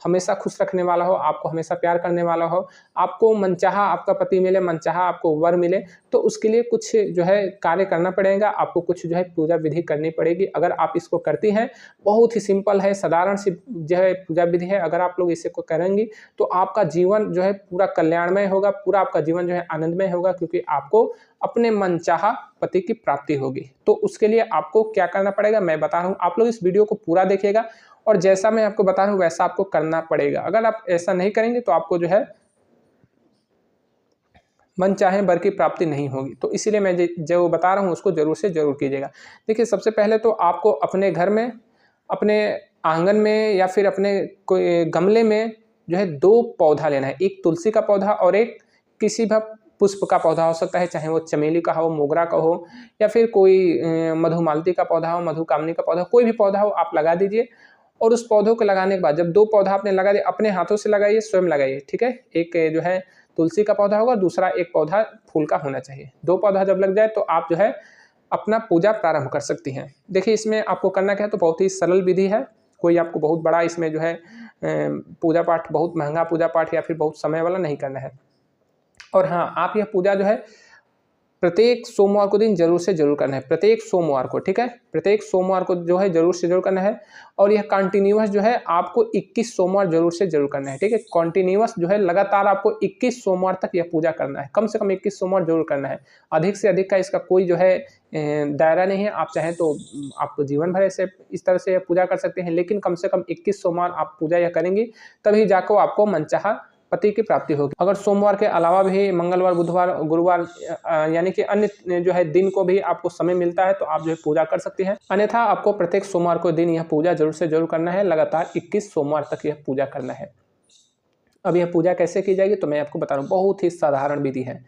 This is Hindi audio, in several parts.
हमेशा खुश रखने वाला हो, आपको हमेशा प्यार करने वाला हो, आपको मनचाहा आपका पति मिले, मनचाहा आपको वर मिले, तो उसके लिए कुछ जो है कार्य करना पड़ेगा, आपको कुछ जो है पूजा विधि करनी पड़ेगी। अगर आप इसको करती हैं, बहुत ही सिंपल है, साधारण सी जो है पूजा विधि है, अगर आप लोग इसे को करेंगी तो आपका जीवन जो है पूरा कल्याणमय होगा, पूरा आपका जीवन जो है आनंदमय होगा, क्योंकि आपको अपने मनचाहा पति की प्राप्ति होगी। तो उसके लिए आपको क्या करना पड़ेगा मैं बता रहा हूँ, आप लोग इस वीडियो को पूरा देखिएगा और जैसा मैं आपको बता रहा हूँ वैसा आपको करना पड़ेगा। अगर आप ऐसा नहीं करेंगे तो आपको जो है मन चाहे वर की प्राप्ति नहीं होगी। तो इसीलिए मैं जो बता रहा हूँ उसको जरूर से जरूर कीजिएगा। देखिए, सबसे पहले तो आपको अपने घर में, अपने आंगन में या फिर अपने कोई गमले में जो है 2 पौधा लेना है, एक तुलसी का पौधा और एक किसी भी पुष्प का पौधा हो सकता है, चाहे वो चमेली का हो, मोगरा का हो या फिर कोई मधुमालती का पौधा हो, मधुकामनी का पौधा हो, कोई भी पौधा हो आप लगा दीजिए। और उस पौधों को लगाने के बाद जब 2 पौधा आपने लगा दिए, अपने हाथों से लगाइए, स्वयं लगाइए, ठीक है। एक जो है तुलसी का पौधा होगा, दूसरा एक पौधा फूल का होना चाहिए। 2 पौधा जब लग जाए तो आप जो है अपना पूजा प्रारंभ कर सकती हैं। देखिए, इसमें आपको करना क्या है, तो बहुत ही सरल विधि है, कोई आपको बहुत बड़ा इसमें जो है पूजा पाठ, बहुत महंगा पूजा पाठ या फिर बहुत समय वाला नहीं करना है। और हाँ, आप यह पूजा जो है प्रत्येक सोमवार को दिन जरूर से जरूर करना है, प्रत्येक सोमवार को, ठीक है। प्रत्येक सोमवार को जो है जरूर से जरूर करना है और यह कंटिन्यूअस जो है आपको 21 सोमवार जरूर से जरूर करना है, ठीक है। कंटिन्यूअस जो है लगातार आपको 21 सोमवार तक यह पूजा करना है, कम से कम 21 सोमवार जरूर करना है। अधिक से अधिक का इसका कोई जो है दायरा नहीं है, आप चाहें तो आप जीवन भर ऐसे इस तरह से पूजा कर सकते हैं, लेकिन कम से कम 21 सोमवार आप पूजा यह करेंगी, तभी जाकर आपको मनचाहा पति की प्राप्ति होगी। अगर सोमवार के अलावा भी मंगलवार, बुधवार, गुरुवार यानी कि अन्य जो है दिन को भी आपको समय मिलता है तो आप जो है पूजा कर सकते हैं। अन्यथा आपको प्रत्येक सोमवार को दिन यह पूजा जरूर से जरूर करना है, लगातार 21 सोमवार तक यह पूजा करना है। अब यह पूजा कैसे की जाएगी तो मैं आपको बता रहा हूँ, बहुत ही साधारण विधि है।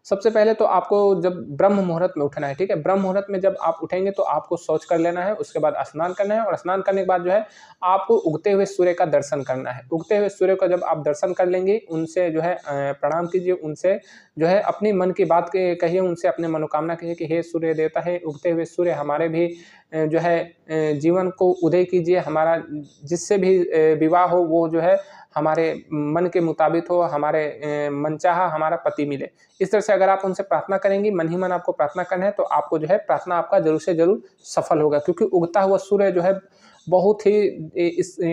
सबसे पहले तो आपको जब ब्रह्म मुहूर्त में उठना है, ठीक है। ब्रह्म मुहूर्त में जब आप उठेंगे तो आपको शौच कर लेना है, उसके बाद स्नान करना है और स्नान करने के बाद जो है आपको उगते हुए सूर्य का दर्शन करना है। उगते हुए सूर्य का जब आप दर्शन कर लेंगे, उनसे जो है प्रणाम कीजिए, उनसे जो है अपनी मन की बात कहिए, उनसे अपने मनोकामना कहिए कि हे सूर्य देवता, है उगते हुए सूर्य, हमारे भी जो है जीवन को उदय कीजिए, हमारा जिससे भी विवाह हो वो जो है हमारे मन के मुताबिक हो, हमारे मनचाहा हमारा पति मिले। इस तरह से अगर आप उनसे प्रार्थना करेंगी, मन ही मन आपको प्रार्थना करना है, तो आपको जो है प्रार्थना आपका जरूर से जरूर सफल होगा, क्योंकि उगता हुआ सूर्य जो है बहुत ही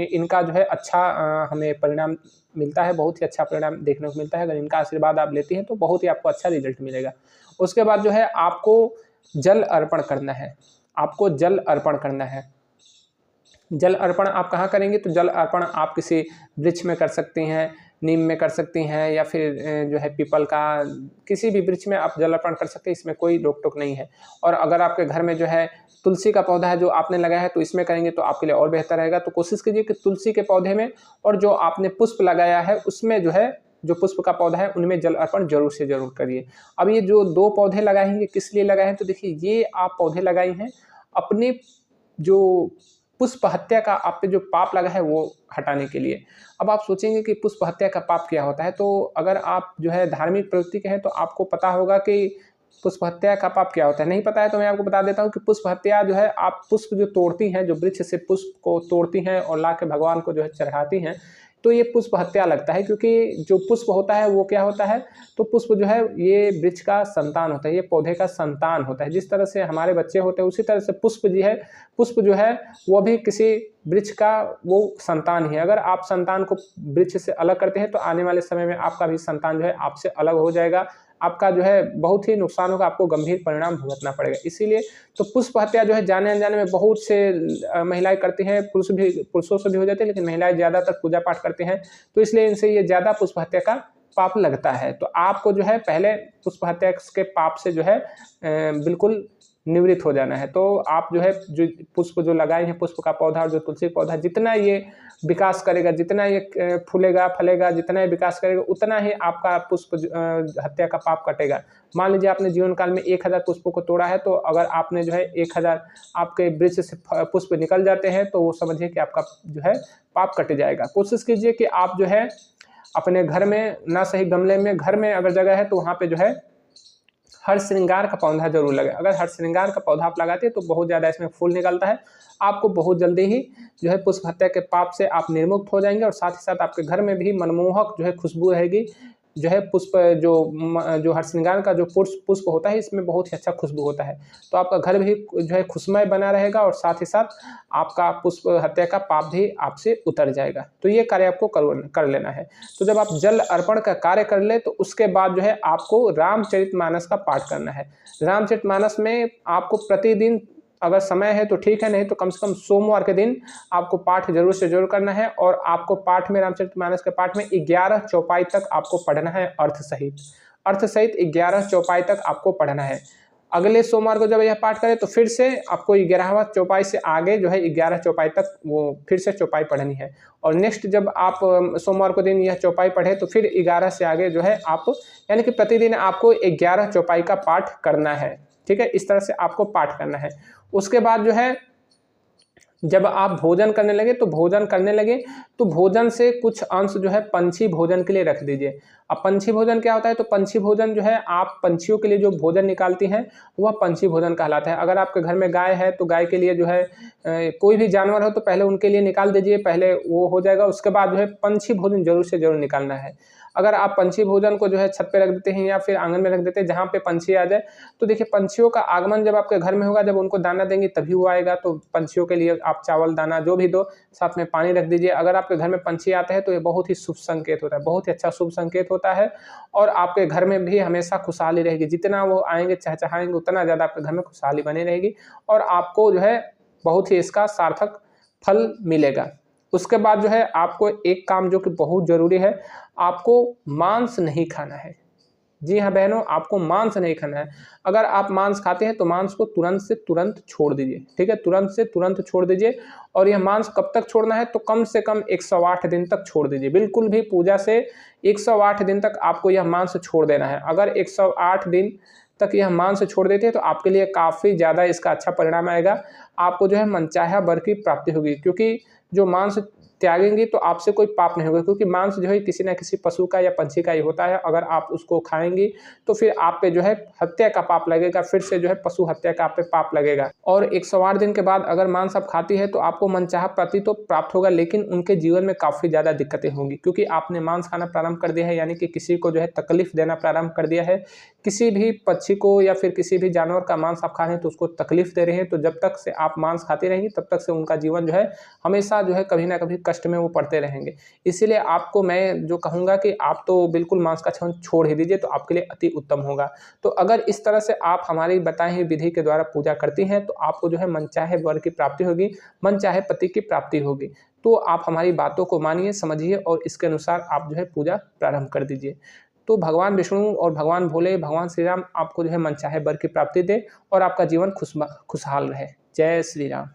इनका जो है अच्छा हमें परिणाम मिलता है, बहुत ही अच्छा परिणाम देखने को मिलता है। अगर इनका आशीर्वाद आप लेती हैं तो बहुत ही आपको अच्छा रिजल्ट मिलेगा। उसके बाद जो है आपको जल अर्पण करना है, आपको जल अर्पण करना है। जल अर्पण आप कहाँ करेंगे, तो जल अर्पण आप किसी वृक्ष में कर सकती हैं, नीम में कर सकती हैं या फिर जो है पीपल का, किसी भी वृक्ष में आप जल अर्पण कर सकते हैं, इसमें कोई रोक टोक नहीं है। और अगर आपके घर में जो है तुलसी का पौधा है जो आपने लगाया है तो इसमें करेंगे तो आपके लिए और बेहतर रहेगा। तो कोशिश कीजिए कि तुलसी के पौधे में और जो आपने पुष्प लगाया है उसमें जो है, जो पुष्प का पौधा है उनमें जल अर्पण जरूर से जरूर करिए। अब ये जो 2 पौधे लगाए हैं ये किस लिए लगाए हैं, तो देखिए ये आप पौधे लगाए हैं अपने जो पुष्प हत्या का आप पे जो पाप लगा है वो हटाने के लिए। अब आप सोचेंगे कि पुष्प हत्या का पाप क्या होता है, तो अगर आप जो है धार्मिक प्रवृत्ति के हैं तो आपको पता होगा कि पुष्प हत्या का पाप क्या होता है। नहीं पता है तो मैं आपको बता देता हूँ कि पुष्प हत्या जो है, आप पुष्प जो तोड़ती हैं, जो वृक्ष से पुष्प को तोड़ती हैं और ला के भगवान को जो है चढ़ाती हैं, तो ये पुष्प हत्या लगता है। क्योंकि जो पुष्प होता है वो क्या होता है, तो पुष्प जो है ये वृक्ष का संतान होता है, ये पौधे का संतान होता है। जिस तरह से हमारे बच्चे होते हैं उसी तरह से पुष्प जी है, पुष्प जो है वो भी किसी वृक्ष का वो संतान ही है। अगर आप संतान को वृक्ष से अलग करते हैं तो आने वाले समय में आपका भी संतान जो है आपसे अलग हो जाएगा, आपका जो है बहुत ही नुकसान होगा, आपको गंभीर परिणाम भुगतना पड़ेगा। इसीलिए तो पुष्प हत्या जो है जाने अनजाने में बहुत से महिलाएं करती हैं, पुरुषों से भी हो जाती है, लेकिन महिलाएं ज़्यादातर पूजा पाठ करते हैं, तो इसलिए इनसे ये ज़्यादा पुष्प हत्या का पाप लगता है। तो आपको जो है पहले पुष्प हत्या के पाप से जो है बिल्कुल निवृत्त हो जाना है। तो आप जो है जो पुष्प जो लगाए हैं, पुष्प का पौधा और जो तुलसी का पौधा, जितना ये विकास करेगा, जितना ये फूलेगा फलेगा, जितना ये विकास करेगा, उतना ही आपका पुष्प हत्या का पाप कटेगा। मान लीजिए आपने जीवन काल में 1000 पुष्पों को तोड़ा है, तो अगर आपने जो है 1000 आपके वृक्ष से पुष्प निकल जाते हैं तो वो समझिए कि आपका जो है पाप कट जाएगा। कोशिश कीजिए कि आप जो है अपने घर में, ना सही गमले में, घर में अगर जगह है तो वहाँ पे जो है हर श्रृंगार का पौधा जरूर लगे। अगर हर श्रृंगार का पौधा आप लगाते हैं तो बहुत ज़्यादा इसमें फूल निकलता है, आपको बहुत जल्दी ही जो है पुष्प हत्या के पाप से आप निर्मुक्त हो जाएंगे और साथ ही साथ आपके घर में भी मनमोहक जो है खुशबू रहेगी। जो है पुष्प जो हर श्रृंगार का जो पुष्प होता है इसमें बहुत ही अच्छा खुशबू होता है, तो आपका घर भी जो है खुशमय बना रहेगा और साथ ही साथ आपका पुष्प हत्या का पाप भी आपसे उतर जाएगा। तो ये कार्य आपको कर लेना है। तो जब आप जल अर्पण का कार्य कर ले तो उसके बाद जो है आपको रामचरितमानस का पाठ करना है। रामचरितमानस में आपको प्रतिदिन अगर समय है तो ठीक है, नहीं तो कम से कम सोमवार के दिन आपको पाठ जरूर से जरूर करना है। और आपको पाठ में रामचरितमानस के पाठ में 11 चौपाई तक आपको पढ़ना है, अर्थ सहित 11 चौपाई तक आपको पढ़ना है। अगले सोमवार को जब यह पाठ करें तो फिर से आपको 11वां चौपाई से आगे जो है 11 चौपाई तक वो फिर से चौपाई पढ़नी है। और नेक्स्ट जब आप सोमवार को दिन यह चौपाई पढ़े तो फिर 11 से आगे जो है आप, यानी कि प्रतिदिन आपको 11 चौपाई का पाठ करना है। ठीक है, इस तरह से आपको पाठ करना है। उसके बाद जो है जब आप भोजन करने लगे तो भोजन से कुछ अंश जो है पंछी भोजन के लिए रख दीजिए। अब पंछी भोजन क्या होता है, तो पंछी भोजन जो है आप पंछियों के लिए जो भोजन निकालती हैं वह पंछी भोजन कहलाता है। अगर आपके घर में गाय है तो गाय के लिए जो है कोई भी जानवर हो तो पहले उनके लिए निकाल दीजिए, पहले वो हो जाएगा। उसके बाद जो है पंछी भोजन जरूर से जरूर निकालना है। अगर आप पंछी भोजन को जो है छत पे रख देते हैं या फिर आंगन में रख देते हैं जहाँ पे पंछी आ जाए, तो देखिए पंछियों का आगमन जब आपके घर में होगा, जब उनको दाना देंगे तभी वो आएगा। तो पंछियों के लिए आप चावल दाना जो भी दो, साथ में पानी रख दीजिए। अगर आपके घर में पंछी आते हैं तो ये बहुत ही शुभ संकेत होता है, बहुत ही अच्छा शुभ संकेत होता है। और आपके घर में भी हमेशा खुशहाली रहेगी। जितना वो आएंगे चहचहाएंगे उतना ज़्यादा आपके घर में खुशहाली बनी रहेगी और आपको जो है बहुत ही इसका सार्थक फल मिलेगा। उसके बाद जो है आपको एक काम जो कि बहुत ज़रूरी है, आपको मांस नहीं खाना है। जी हाँ बहनों, आपको मांस नहीं खाना है। अगर आप मांस खाते हैं तो मांस को तुरंत से तुरंत छोड़ दीजिए। ठीक है, तुरंत से तुरंत छोड़ दीजिए। और यह मांस कब तक छोड़ना है, तो कम से कम 108 दिन तक छोड़ दीजिए। बिल्कुल भी पूजा से 108 दिन तक आपको यह मांस छोड़ देना है। अगर 108 दिन तक यह मांस छोड़ देते हैं तो आपके लिए काफ़ी ज़्यादा इसका अच्छा परिणाम आएगा। आपको जो है मनचाहा वर की प्राप्ति होगी, क्योंकि जो मांस त्यागेंगे तो आपसे कोई पाप नहीं होगा। क्योंकि मांस जो है किसी न किसी पशु का या पंछी का ही होता है। अगर आप उसको खाएंगी तो फिर आप पे जो है हत्या का पाप लगेगा, फिर से जो है पशु हत्या का आप पे पाप लगेगा। और 108 दिन के बाद अगर मांस आप खाती है तो आपको मनचाहा पति तो प्राप्त होगा, लेकिन उनके जीवन में काफ़ी ज़्यादा दिक्कतें होंगी, क्योंकि आपने मांस खाना प्रारंभ कर दिया है, यानी कि किसी को जो है तकलीफ देना प्रारंभ कर दिया है। किसी भी पक्षी को या फिर किसी भी जानवर का मांस आप खा रहे हैं तो उसको तकलीफ दे रहे हैं। तो जब तक से आप मांस खाती रहेंगी तब तक से उनका जीवन जो है हमेशा जो है कभी ना कभी कष्ट में वो पड़ते रहेंगे। इसीलिए आपको मैं जो कहूँगा कि आप तो बिल्कुल मांस का सेवन छोड़ ही दीजिए, तो आपके लिए अति उत्तम होगा। तो अगर इस तरह से आप हमारी बताई हुई विधि के द्वारा पूजा करती हैं तो आपको जो है मनचाहे वर की प्राप्ति होगी, मनचाहे पति की प्राप्ति होगी। तो आप हमारी बातों को मानिए, समझिए और इसके अनुसार आप जो है पूजा प्रारंभ कर दीजिए। तो भगवान विष्णु और भगवान भोले, भगवान श्री राम आपको जो है मनचाहे वर की प्राप्ति दे और आपका जीवन खुशहाल रहे। जय श्री राम।